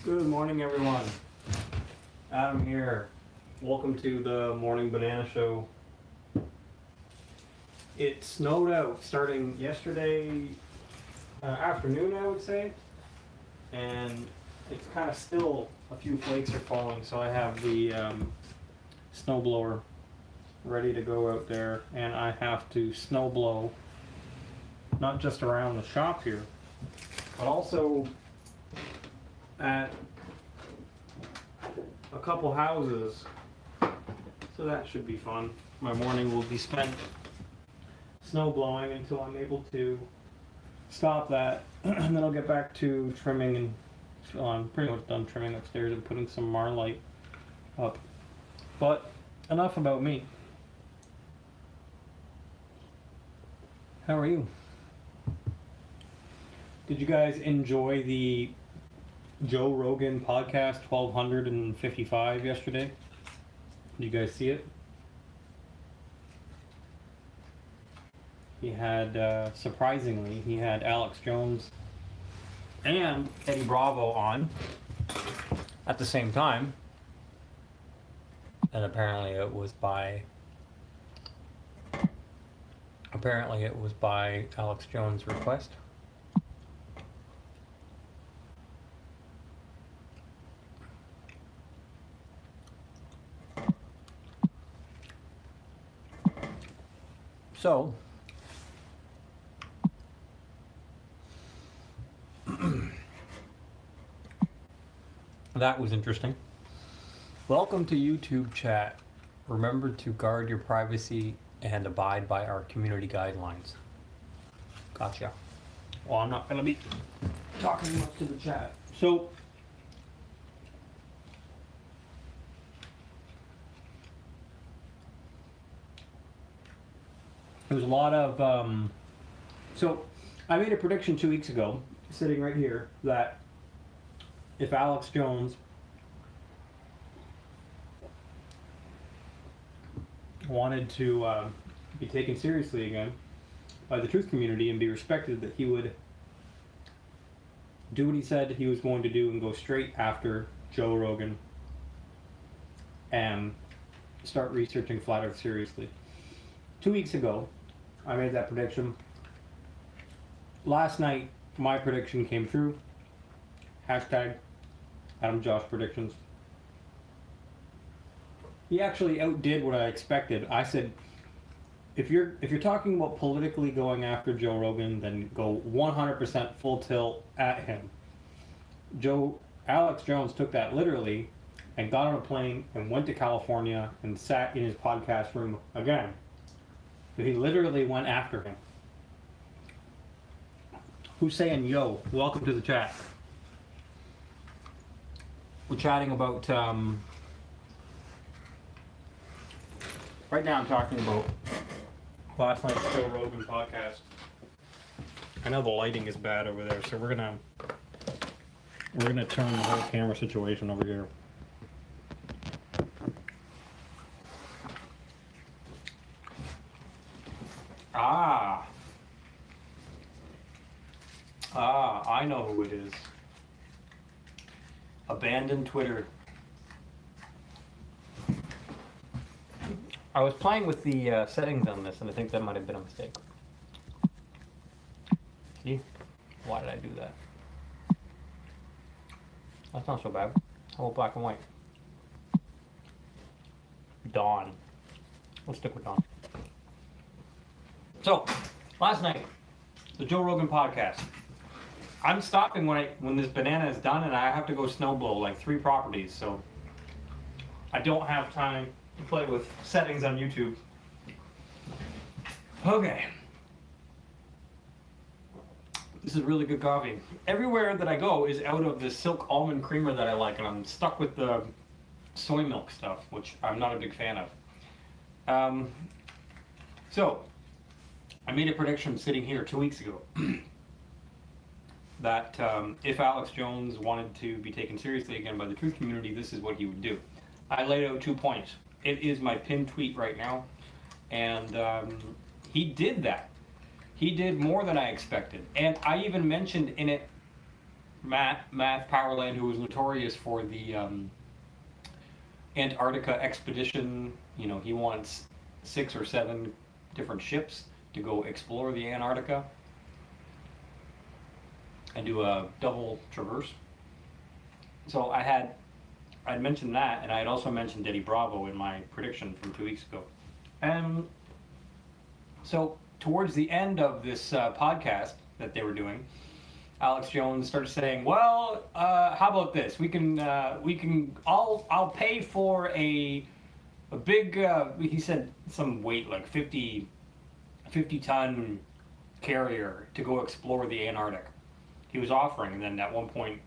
Good morning, everyone. Adam here. Welcome to the Morning Banana Show. It snowed out starting yesterday afternoon, I would say, and it's kind of still a few flakes are falling. So I have the snow blower ready to go out there, and I have to snow blow not just around the shop here, but also at a couple houses, so that should be fun. My morning will be spent snow blowing until I'm able to stop that, and then I'll get back to trimming, and I'm pretty much done trimming upstairs and putting some Marlite up. But enough about me. How are you? Did you guys enjoy the Jobravogan podcast 1255 yesterday? Did you guys see it? He had, surprisingly, he had Alex Jones and Eddie Bravo on at the same time. And apparently it was by Alex Jones' request. So, that was interesting. Welcome to YouTube chat. Remember to guard your privacy and abide by our community guidelines. Gotcha. Well, I'm not going to be talking much to the chat. So, there's a lot of, so I made a prediction 2 weeks ago, sitting right here, that if Alex Jones wanted to be taken seriously again by the truth community and be respected, that he would do what he said he was going to do and go straight after Joe Rogan and start researching Flat Earth seriously. 2 weeks ago, I made that prediction. Last night, my prediction came through. Hashtag Adam Josh predictions. He actually outdid what I expected. I said, if you're talking about politically going after Joe Rogan, then go 100% full tilt at him. Alex Jones took that literally and got on a plane and went to California and sat in his podcast room again. He literally went after him. Who's saying yo? Welcome to the chat. We're chatting about, right now I'm talking about last night's Joe Rogan podcast. I know the lighting is bad over there, so we're gonna turn the whole camera situation over here. I know who it is. Abandoned Twitter. I was playing with the settings on this, and I think that might have been a mistake. See? Why did I do that? That's not so bad. How about black and white? Dawn. Let's stick with Dawn. So, last night, the Joe Rogan podcast. I'm stopping when this banana is done, and I have to go snow blow like 3 properties, so I don't have time to play with settings on YouTube. Okay. This is really good coffee. Everywhere that I go is out of the silk almond creamer that I like, and I'm stuck with the soy milk stuff, which I'm not a big fan of. So, I made a prediction sitting here 2 weeks ago that if Alex Jones wanted to be taken seriously again by the truth community, this is what he would do. I laid out 2 points. It is my pinned tweet right now, and he did that. He did more than I expected, and I even mentioned in it Math Powerland, who was notorious for the Antarctica expedition. You know, he wants 6 or 7 different ships to go explore the Antarctica and do a double traverse. So I'd mentioned that, and I had also mentioned Eddie Bravo in my prediction from 2 weeks ago. And so towards the end of this podcast that they were doing, Alex Jones started saying, "Well, how about this? I'll pay for a big." He said some weight, like 50 ton carrier to go explore the Antarctic. He was offering, and then at one point,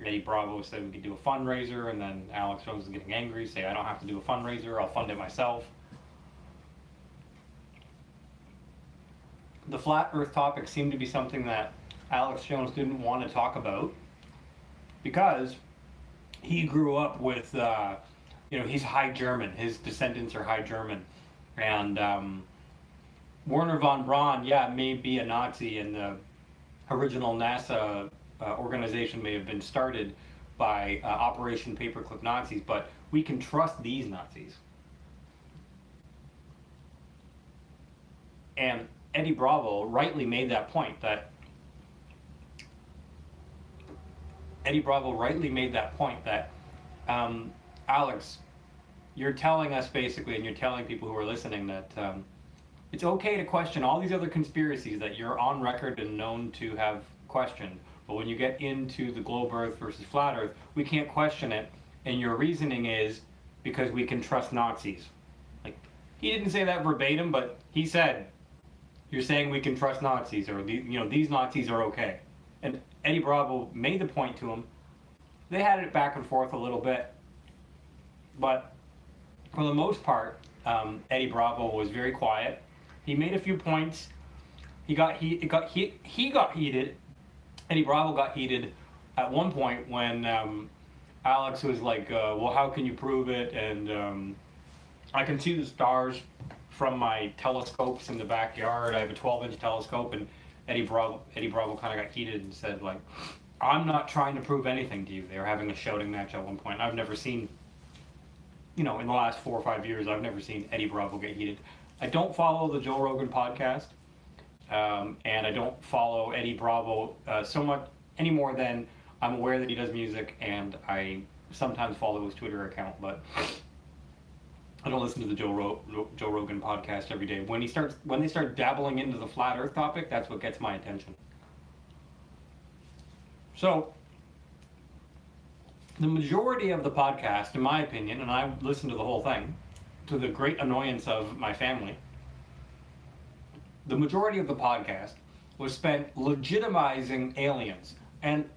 Eddie Bravo said we could do a fundraiser, and then Alex Jones was getting angry, saying, "I don't have to do a fundraiser. I'll fund it myself." The flat Earth topic seemed to be something that Alex Jones didn't want to talk about because he grew up with, he's High German. His descendants are High German. And Werner von Braun, may be a Nazi, and the original NASA organization may have been started by Operation Paperclip Nazis, but we can trust these Nazis. And Eddie Bravo rightly made that point that Alex, you're telling us basically, and you're telling people who are listening that it's okay to question all these other conspiracies that you're on record and known to have questioned, but when you get into the globe Earth versus flat Earth, we can't question it, and your reasoning is because we can trust Nazis. Like, he didn't say that verbatim, but he said, "You're saying we can trust Nazis, or these Nazis are okay." And Eddie Bravo made the point to him. They had it back and forth a little bit, but for the most part, Eddie Bravo was very quiet. He made a few points. He got heated. Eddie Bravo got heated at one point when Alex was like, "Well, how can you prove it?" And I can see the stars from my telescopes in the backyard. I have a 12-inch telescope, and Eddie Bravo kind of got heated and said, like, "I'm not trying to prove anything to you." They were having a shouting match at one point. I've never seen, in the last 4 or 5 years, I've never seen Eddie Bravo get heated. I don't follow the Joe Rogan podcast, and I don't follow Eddie Bravo so much any more than I'm aware that he does music, and I sometimes follow his Twitter account, but I don't listen to the Joe Rogan podcast every day. When they start dabbling into the flat Earth topic, that's what gets my attention. So, the majority of the podcast, in my opinion, and I listened to the whole thing, to the great annoyance of my family, the majority of the podcast was spent legitimizing aliens. And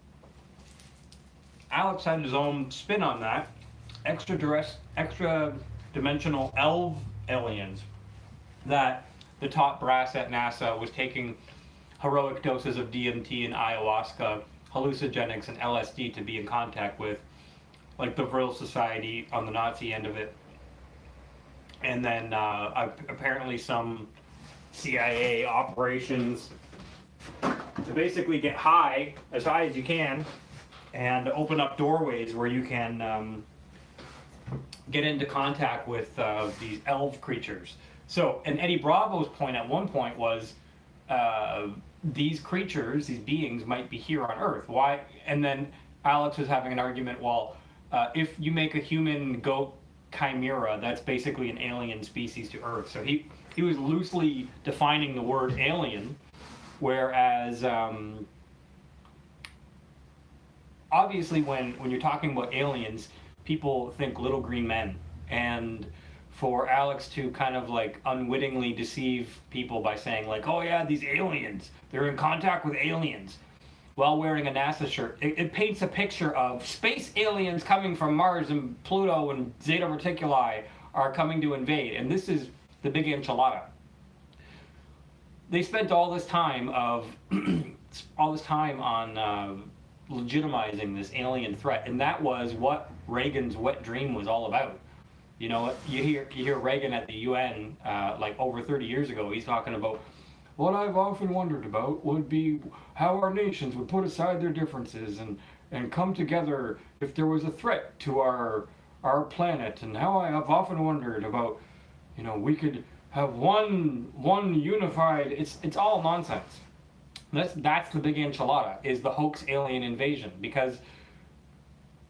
Alex had his own spin on that. Extra-dimensional aliens that the top brass at NASA was taking heroic doses of DMT and ayahuasca, hallucinogenics, and LSD to be in contact with, like the Vril Society on the Nazi end of it. And then apparently some CIA operations to basically get high as you can, and open up doorways where you can get into contact with these elf creatures. So, and Eddie Bravo's point at one point was these creatures, these beings, might be here on Earth. Why? And then Alex was having an argument, well, if you make a human goat chimera, that's basically an alien species to Earth. So he was loosely defining the word alien, whereas obviously when you're talking about aliens, people think little green men. And for Alex to kind of like unwittingly deceive people by saying like, "Oh yeah, these aliens, they're in contact with aliens," while wearing a NASA shirt, it paints a picture of space aliens coming from Mars, and Pluto and Zeta Reticuli are coming to invade, and this is the big enchilada. They spent all this time on legitimizing this alien threat, and that was what Reagan's wet dream was all about. You hear Reagan at the UN like over 30 years ago. He's talking about what I've often wondered about would be how our nations would put aside their differences and come together if there was a threat to our planet, and how I have often wondered about, we could have one unified. It's all nonsense. That's the big enchilada, is the hoax alien invasion, because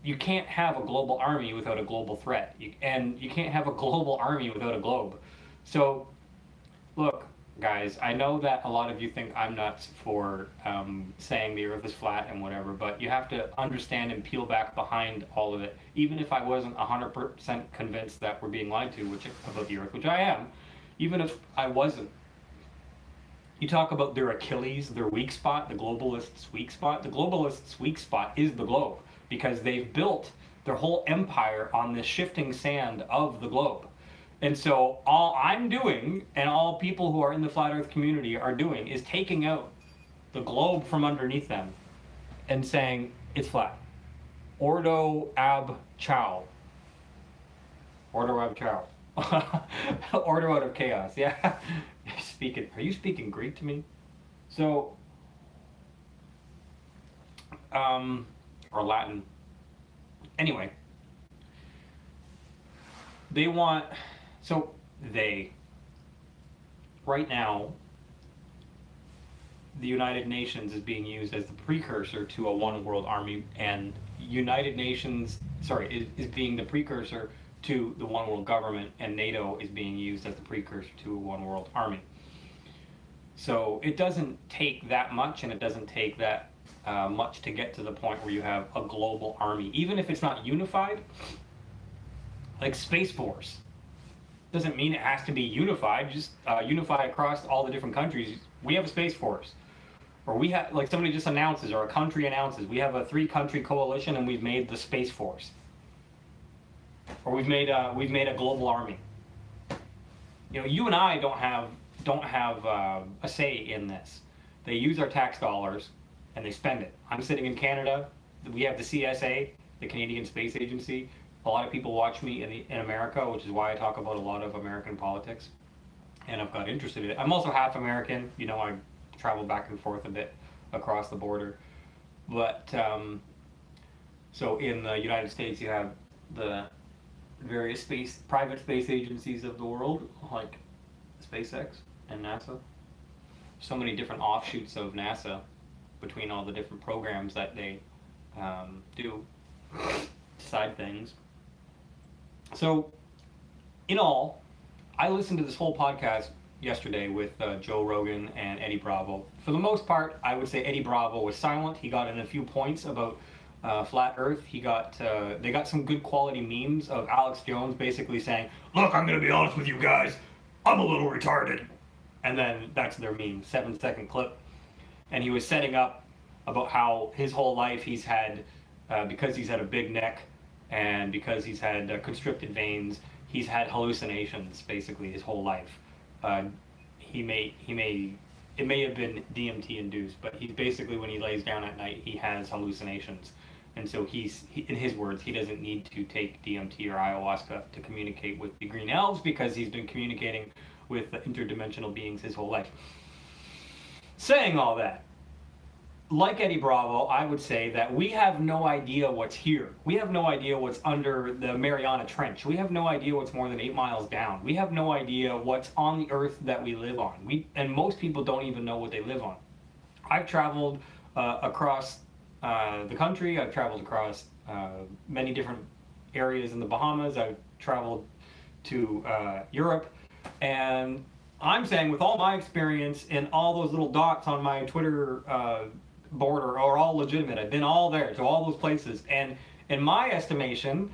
you can't have a global army without a global threat, and you can't have a global army without a globe. So, look, guys, I know that a lot of you think I'm nuts for saying the Earth is flat and whatever, but you have to understand and peel back behind all of it. Even if I wasn't 100% convinced that we're being lied to, about the Earth, which I am, even if I wasn't, you talk about their Achilles, their weak spot, the globalists' weak spot. The globalists' weak spot is the globe, because they've built their whole empire on the shifting sand of the globe. And so all I'm doing, and all people who are in the flat earth community are doing, is taking out the globe from underneath them and saying it's flat. Ordo ab chao. Ordo ab chao. Order out of chaos. Yeah. Are you speaking Greek to me? So, or Latin. Anyway, they want, so right now, the United Nations is being used as the precursor to a one world army, and United Nations, is being the precursor to the one world government, and NATO is being used as the precursor to a one world army. So it doesn't take that much, and it doesn't take that much to get to the point where you have a global army, even if it's not unified. Like Space Force doesn't mean it has to be unified. Just unify across all the different countries. We have a Space Force, or we have, like, somebody just announces, or a country announces, we have a 3-country coalition, and we've made the Space Force, or we've made a global army. You and I don't have a say in this. They use our tax dollars and they spend it. I'm sitting in Canada. We have the CSA, the Canadian Space Agency. A lot of people watch me in America, which is why I talk about a lot of American politics, and I've got interested in it. I'm also half American. I travel back and forth a bit across the border. But so in the United States, you have the various private space agencies of the world, like SpaceX and NASA. So many different offshoots of NASA between all the different programs that they do, side things. So, in all, I listened to this whole podcast yesterday with Joe Rogan and Eddie Bravo. For the most part, I would say Eddie Bravo was silent. He got in a few points about flat Earth. They got some good quality memes of Alex Jones basically saying, "Look, I'm going to be honest with you guys, I'm a little retarded." And then that's their meme, 7-second clip. And he was setting up about how his whole life he's had, because he's had a big neck and because he's had constricted veins, he's had hallucinations basically his whole life. It may have been DMT induced, but he's basically, when he lays down at night, he has hallucinations. And so in his words, he doesn't need to take DMT or ayahuasca to communicate with the green elves, because he's been communicating with the interdimensional beings his whole life. Saying all that, like Eddie Bravo, I would say that we have no idea what's here. We have no idea what's under the Mariana Trench. We have no idea what's more than 8 miles down. We have no idea what's on the earth that we live on. And most people don't even know what they live on. I've traveled across the country. I've traveled across many different areas in the Bahamas. I've traveled to Europe. And I'm saying, with all my experience, and all those little dots on my Twitter border are all legitimate. I've been all there, to all those places. And in my estimation,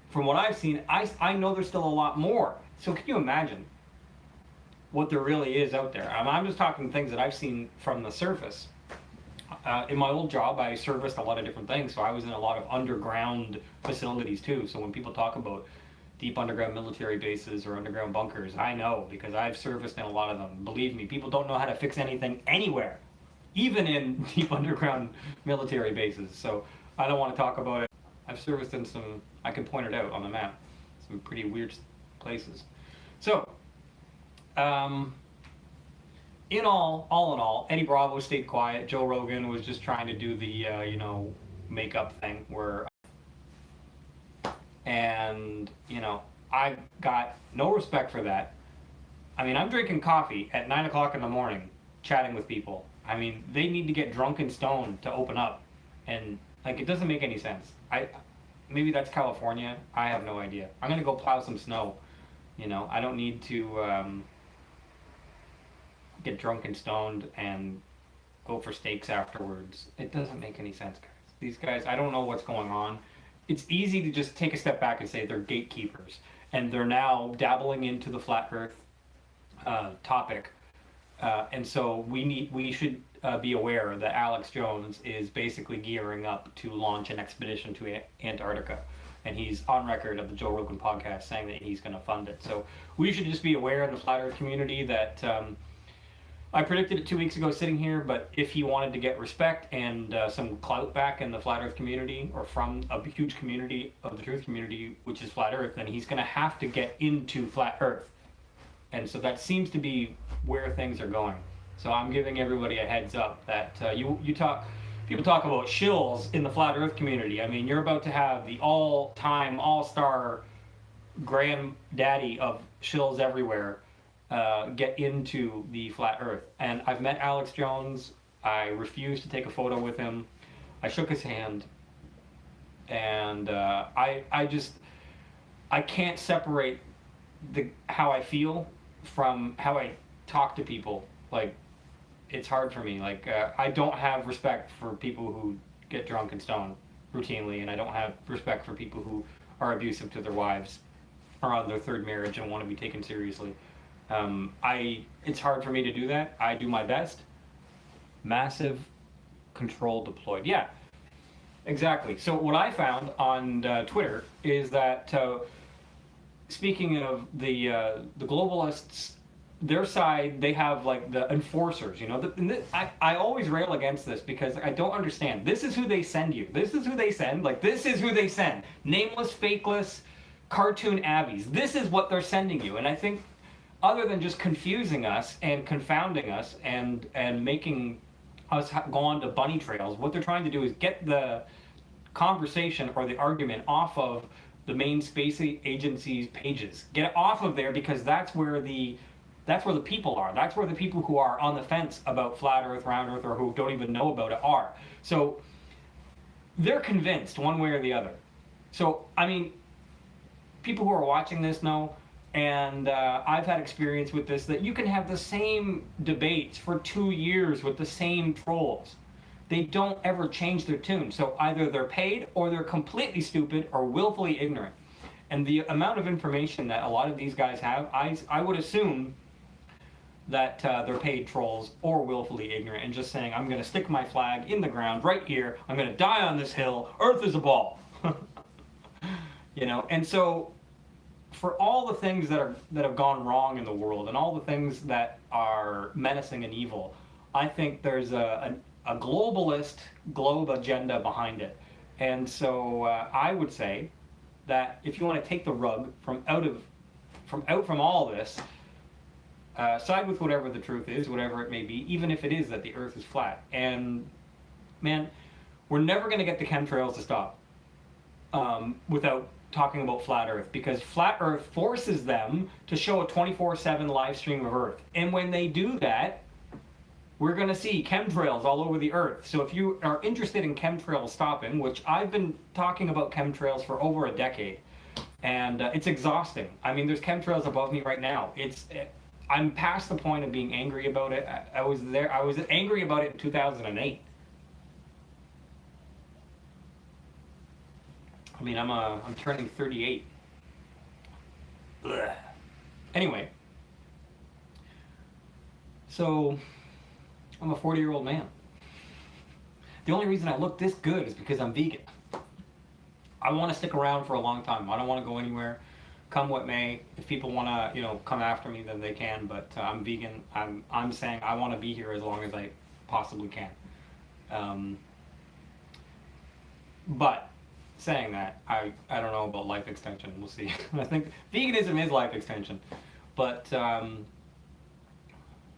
from what I've seen, I know there's still a lot more. So can you imagine what there really is out there? I'm just talking things that I've seen from the surface. In my old job, I serviced a lot of different things, so I was in a lot of underground facilities too. So when people talk about deep underground military bases or underground bunkers, I know, because I've serviced in a lot of them. Believe me, people don't know how to fix anything anywhere, even in deep underground military bases. So I don't want to talk about it. I've serviced in some, I can point it out on the map, some pretty weird places. So, all in all, Eddie Bravo stayed quiet. Joe Rogan was just trying to do the makeup thing where, and I got no respect for that. I mean, I'm drinking coffee at 9 o'clock in the morning, chatting with people. I mean, they need to get drunk and stoned to open up, and like it doesn't make any sense. Maybe that's California. I have no idea. I'm gonna go plow some snow. I don't need to get drunk and stoned and go for steaks afterwards. It doesn't make any sense, guys. These guys, I don't know what's going on. It's easy to just take a step back and say they're gatekeepers, and they're now dabbling into the flat Earth topic, and so we should be aware that Alex Jones is basically gearing up to launch an expedition to Antarctica, and he's on record of the Joe Rogan podcast saying that he's going to fund it. So we should just be aware in the flat Earth community that I predicted it 2 weeks ago sitting here, but if he wanted to get respect and some clout back in the flat Earth community, or from a huge community of the truth community, which is flat Earth, then he's going to have to get into flat Earth. And so that seems to be where things are going. So I'm giving everybody a heads up that people talk about shills in the flat Earth community. I mean, you're about to have the all-time, all-star granddaddy of shills everywhere get into the flat Earth. And I've met Alex Jones. I refused to take a photo with him. I shook his hand, and I can't separate how I feel from how I talk to people. Like, it's hard for me. Like, I don't have respect for people who get drunk and stoned routinely, and I don't have respect for people who are abusive to their wives or on their third marriage and want to be taken seriously. It's hard for me to do that. I do my best. Massive control deployed. Yeah, exactly. So what I found on Twitter is that speaking of the globalists, their side, they have like the enforcers. I always rail against this because I don't understand. This is who they send you. This is who they send. Like, this is who they send. Nameless, fakeless, cartoon abbeys. This is what they're sending you. And I think, other than just confusing us and confounding us and making us go on to bunny trails, what they're trying to do is get the conversation or the argument off of the main space agency's pages. Get it off of there, because that's where the people are. That's where the people who are on the fence about flat Earth, round Earth, or who don't even know about it are. So they're convinced one way or the other. So, I mean, people who are watching this know, and I've had experience with this, that you can have the same debates for 2 years with the same trolls. They don't ever change their tune. So either they're paid, or they're completely stupid, or willfully ignorant. And the amount of information that a lot of these guys have, I would assume that they're paid trolls or willfully ignorant, and just saying, I'm going to stick my flag in the ground right here. I'm going to die on this hill. Earth is a ball. And so, for all the things that have gone wrong in the world, and all the things that are menacing and evil, I think there's a globalist globe agenda behind it. And so I would say that if you want to take the rug from all this, side with whatever the truth is, whatever it may be, even if it is that the Earth is flat. And man, we're never going to get the chemtrails to stop without talking about flat Earth, because flat Earth forces them to show a 24/7 live stream of Earth. And when they do that, we're going to see chemtrails all over the Earth. So if you are interested in chemtrails stopping, which I've been talking about chemtrails for over a decade, and it's exhausting. I mean, there's chemtrails above me right now. I'm past the point of being angry about it. I was angry about it in 2008. I mean, I'm turning 38. Ugh. Anyway, so I'm a 40-year-old man. The only reason I look this good is because I'm vegan. I want to stick around for a long time. I don't want to go anywhere, come what may. If people want to, come after me, then they can. But I'm vegan. I'm saying I want to be here as long as I possibly can. But saying that, I don't know about life extension. We'll see. I think veganism is life extension, but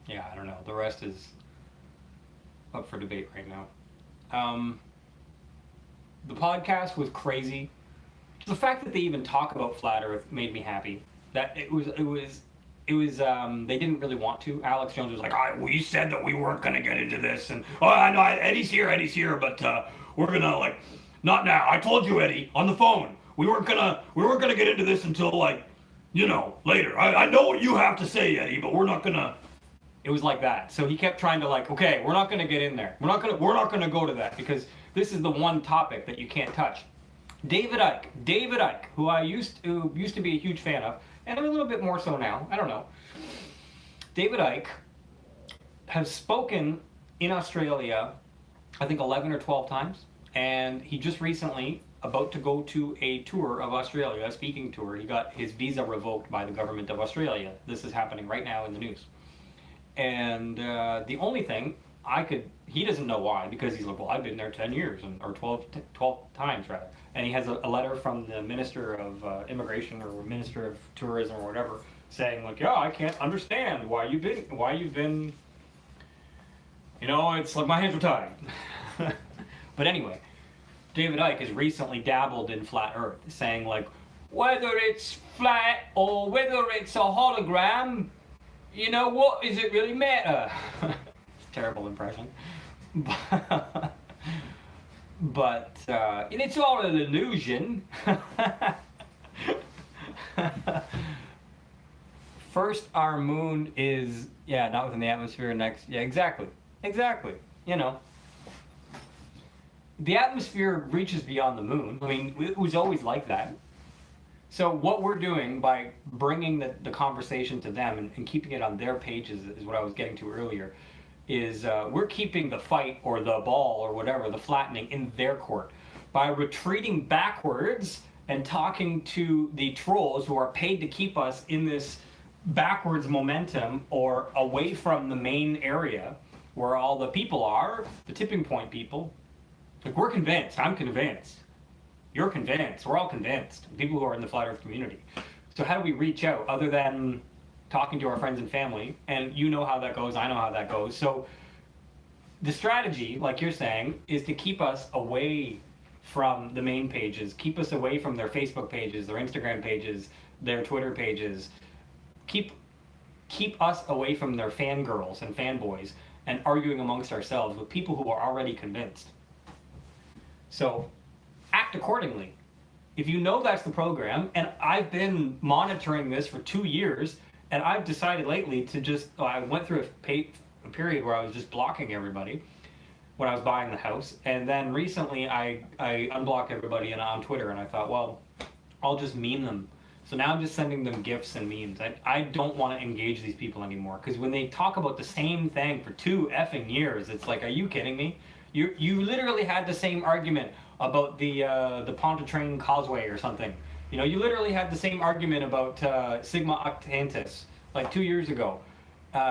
Yeah, I don't know. The rest is up for debate right now. The podcast was crazy. The fact that they even talk about flat Earth made me happy. That it was. They didn't really want to. Alex Jones was like, we said that we weren't gonna get into this, and I know Eddie's here, but we're gonna like, not now. I told you, Eddie, on the phone. We weren't gonna get into this until like, later. I know what you have to say, Eddie, but we're not gonna. It was like that. So he kept trying to like, okay, we're not gonna get in there. We're not gonna go to that because this is the one topic that you can't touch. David Icke, who I used to be a huge fan of, and I'm a little bit more so now. I don't know. David Icke has spoken in Australia, I think 11 or 12 times, and he just recently about to go to a tour of Australia, a speaking tour. He got his visa revoked by the government of Australia. This is happening right now in the news. And the only thing he doesn't know why, because he's like, well, I've been there 10 years, or 12 times rather. And he has a letter from the Minister of Immigration or Minister of Tourism or whatever, saying like, yeah, I can't understand why you've been, it's like my hands are tied. But anyway, David Icke has recently dabbled in flat Earth, saying like, whether it's flat or whether it's a hologram, what does it really matter? Terrible impression. But it's all an illusion. First, our moon is, not within the atmosphere. Next, exactly. The atmosphere reaches beyond the moon. I mean, it was always like that. So what we're doing by bringing the conversation to them and keeping it on their pages is what I was getting to earlier, is we're keeping the fight or the ball or whatever, the flattening in their court by retreating backwards and talking to the trolls who are paid to keep us in this backwards momentum or away from the main area where all the people are, the tipping point people. Like, we're convinced, I'm convinced. You're convinced. We're all convinced. People who are in the flat Earth community. So how do we reach out other than talking to our friends and family? And you know how that goes. I know how that goes. So the strategy, like you're saying, is to keep us away from the main pages. Keep us away from their Facebook pages, their Instagram pages, their Twitter pages. Keep us away from their fangirls and fanboys and arguing amongst ourselves with people who are already convinced. So act accordingly. If you know that's the program, and I've been monitoring this for 2 years, and I've decided lately to I went through a period where I was just blocking everybody when I was buying the house, and then recently I unblocked everybody on Twitter, and I thought, well, I'll just meme them. So now I'm just sending them GIFs and memes. I don't want to engage these people anymore, because when they talk about the same thing for 2 effing years, it's like, are you kidding me? You literally had the same argument about the Pontchartrain Causeway or something. You literally had the same argument about Sigma Octantis like 2 years ago.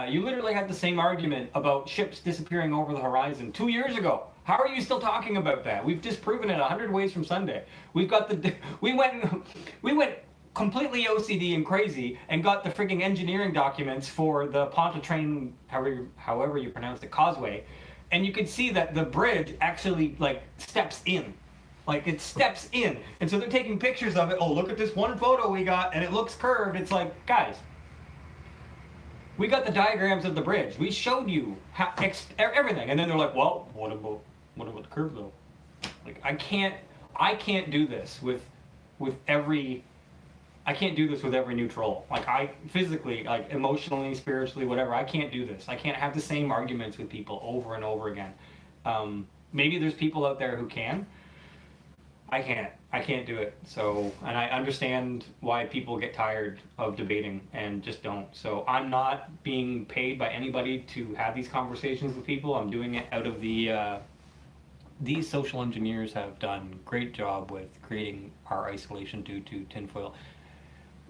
You literally had the same argument about ships disappearing over the horizon 2 years ago. How are you still talking about that? We've disproven it 100 ways from Sunday. We went completely OCD and crazy and got the freaking engineering documents for the Pontchartrain, however you pronounce it, Causeway. And you can see that the bridge actually steps in. Like, it steps in. And so they're taking pictures of it. Oh, look at this one photo we got, and it looks curved. It's like, guys, we got the diagrams of the bridge. We showed you everything. And then they're like, well, what about the curve though? Like, I can't do this with every new troll. Like, I physically, emotionally, spiritually, whatever, I can't do this. I can't have the same arguments with people over and over again. Maybe there's people out there who can. I can't do it. So, and I understand why people get tired of debating and just don't. So I'm not being paid by anybody to have these conversations with people. I'm doing it out of these social engineers have done a great job with creating our isolation due to tinfoil.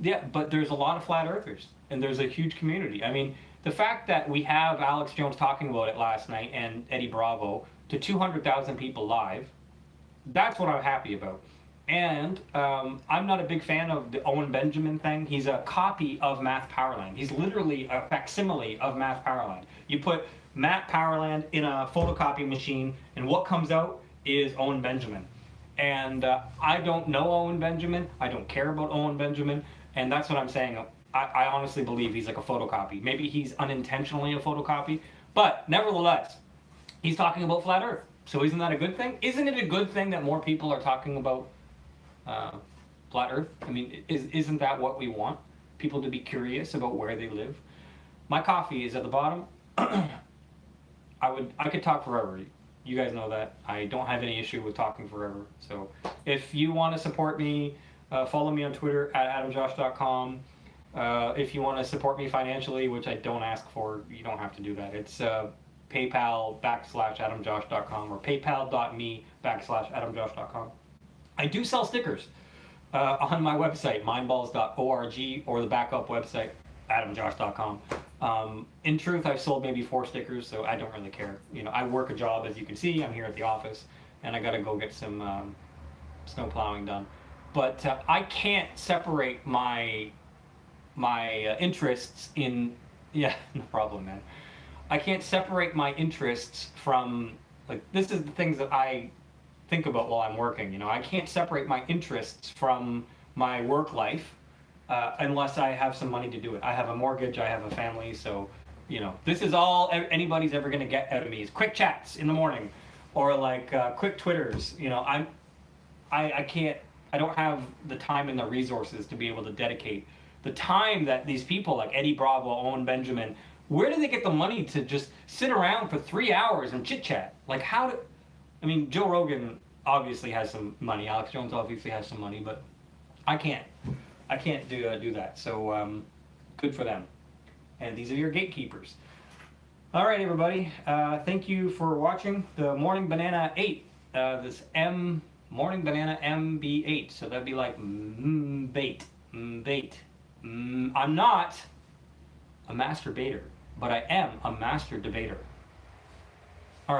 Yeah, but there's a lot of flat earthers, and there's a huge community. I mean, the fact that we have Alex Jones talking about it last night and Eddie Bravo to 200,000 people live, that's what I'm happy about. And I'm not a big fan of the Owen Benjamin thing. He's a copy of Math Powerland. He's literally a facsimile of Math Powerland. You put Matt Powerland in a photocopy machine, and what comes out is Owen Benjamin. And I don't know Owen Benjamin. I don't care about Owen Benjamin. And that's what I'm saying. I honestly believe he's like a photocopy. Maybe he's unintentionally a photocopy. But nevertheless, he's talking about flat Earth. So isn't that a good thing? Isn't it a good thing that more people are talking about flat Earth? I mean, isn't that what we want? People to be curious about where they live. My coffee is at the bottom. I could talk forever. You guys know that. I don't have any issue with talking forever. So if you want to support me, follow me on Twitter at adamjosh.com. If you want to support me financially, which I don't ask for, you don't have to do that. It's PayPal /adamjosh.com or PayPal.me/adamjosh.com. I do sell stickers on my website, mindballs.org, or the backup website, adamjosh.com. In truth, I've sold maybe 4 stickers, so I don't really care. You know, I work a job, as you can see. I'm here at the office, and I got to go get some snow plowing done. But I can't separate my interests in... Yeah, no problem, man. I can't separate my interests from... Like, this is the things that I think about while I'm working, you know. I can't separate my interests from my work life unless I have some money to do it. I have a mortgage, I have a family, so, you know, this is all anybody's ever going to get out of me is quick chats in the morning, or like quick Twitters. You know, I can't, I don't have the time and the resources to be able to dedicate the time that these people like Eddie Bravo, Owen Benjamin, where do they get the money to just sit around for 3 hours and chit chat? Like, how do, I mean, Joe Rogan obviously has some money, Alex Jones obviously has some money, but I can't do that. So good for them. And these are your gatekeepers. All right, everybody. Thank you for watching the Morning Banana 8. This Morning Banana MB8. So that'd be like bait. Bait. I'm not a masturbator, but I am a master debater.